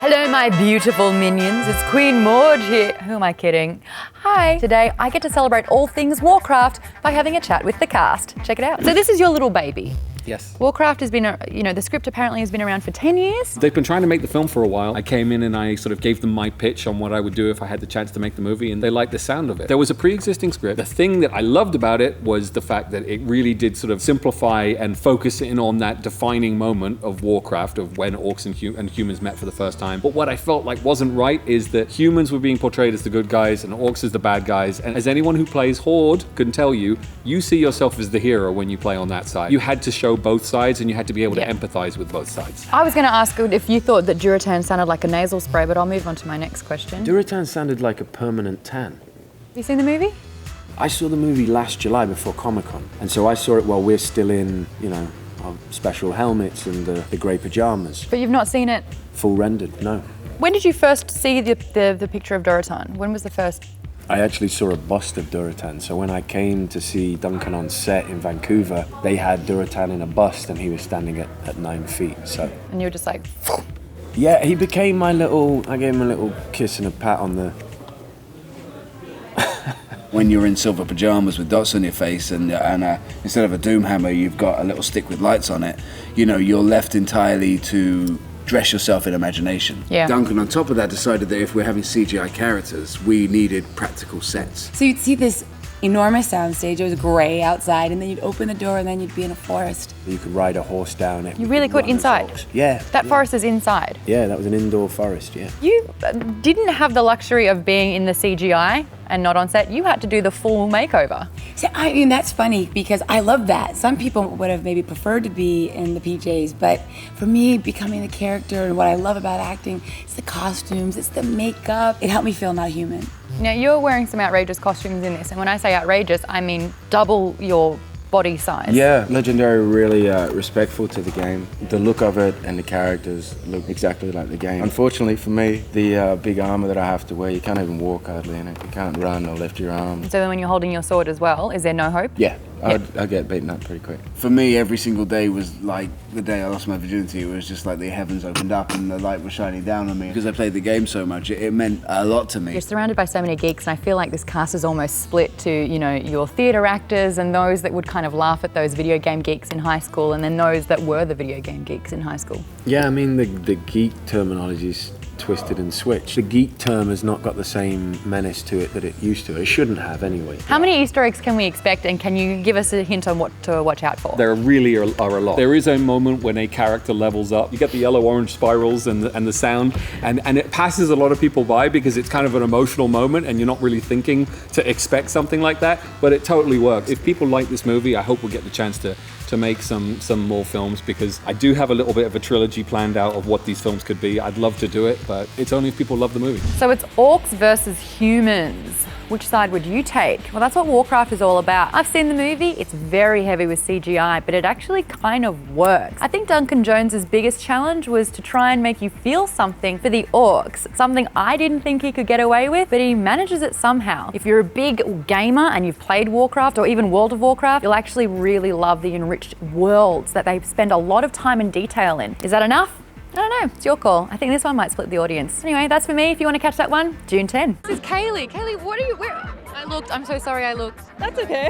Hello, my beautiful minions. It's Queen Maude here. Who am I kidding? Hi. Today, I get to celebrate all things Warcraft by having a chat with the cast. Check it out. So this is your little baby. Yes. Warcraft has been, the script apparently has been around for 10 years. They've been trying to make the film for a while. I came in and I sort of gave them my pitch on what I would do if I had the chance to make the movie, and they liked the sound of it. There was a pre-existing script. The thing that I loved about it was the fact that it really did sort of simplify and focus in on that defining moment of Warcraft, of when orcs and humans met for the first time. But what I felt like wasn't right is that humans were being portrayed as the good guys and orcs as the bad guys. And as anyone who plays Horde can tell you, you see yourself as the hero when you play on that side. You had to show both sides, and you had to be able to empathize with both sides. I was going to ask if you thought that Durotan sounded like a nasal spray, but I'll move on to my next question. Durotan sounded like a permanent tan. Have you seen the movie? I saw the movie last July before Comic-Con, and so I saw it while we're still in, our special helmets and the grey pajamas. But you've not seen it? Full rendered, no. When did you first see the picture of Durotan? When was the first? I actually saw a bust of Durotan, so when I came to see Duncan on set in Vancouver, they had Durotan in a bust and he was standing at 9 feet, so. And you were just like... Yeah, he became I gave him a little kiss and a pat on the... When you're in silver pajamas with dots on your face and instead of a doom hammer, you've got a little stick with lights on it, you're left entirely to dress yourself in imagination. Yeah. Duncan, on top of that, decided that if we're having CGI characters, we needed practical sets. So you'd see this enormous soundstage. It was grey outside, and then you'd open the door, and then you'd be in a forest. You could ride a horse down it. You really could inside? Yeah. That forest is inside? Yeah, that was an indoor forest, yeah. You didn't have the luxury of being in the CGI and not on set. You had to do the full makeover. See, I mean, that's funny because I love that. Some people would have maybe preferred to be in the PJs, but for me, becoming the character and what I love about acting, it's the costumes, it's the makeup. It helped me feel not human. Now, you're wearing some outrageous costumes in this, and when I say outrageous, I mean double your body size. Yeah, Legendary were really respectful to the game. The look of it and the characters look exactly like the game. Unfortunately for me, the big armor that I have to wear, you can't even walk hardly in it. You can't run or lift your arms. So then when you're holding your sword as well, is there no hope? Yeah, I'd get beaten up pretty quick. For me, every single day was like the day I lost my virginity. It was just like the heavens opened up and the light was shining down on me. Because I played the game so much, it meant a lot to me. You're surrounded by so many geeks, and I feel like this cast is almost split to, your theatre actors and those that would kind of laugh at those video game geeks in high school, and then those that were the video game geeks in high school. Yeah, I mean, the geek terminology's twisted and switched. The geek term has not got the same menace to it that it used to. It shouldn't have anyway. How many Easter eggs can we expect, and can you give us a hint on what to watch out for? There really are a lot. There is a moment when a character levels up. You get the yellow-orange spirals and the sound, and it passes a lot of people by because it's kind of an emotional moment and you're not really thinking to expect something like that, but it totally works. If people like this movie, I hope we'll get the chance to make some more films, because I do have a little bit of a trilogy planned out of what these films could be. I'd love to do it, but it's only if people love the movie. So it's orcs versus humans. Which side would you take? Well, that's what Warcraft is all about. I've seen the movie. It's very heavy with CGI, but it actually kind of works. I think Duncan Jones's biggest challenge was to try and make you feel something for the orcs, something I didn't think he could get away with, but he manages it somehow. If you're a big gamer and you've played Warcraft or even World of Warcraft, you'll actually really love the enriched worlds that they spend a lot of time and detail in. Is that enough? I don't know, it's your call. I think this one might split the audience. Anyway, that's for me. If you want to catch that one, June 10. This is Kaylee. Kaylee, what are you, where? I looked, I'm so sorry I looked. That's okay.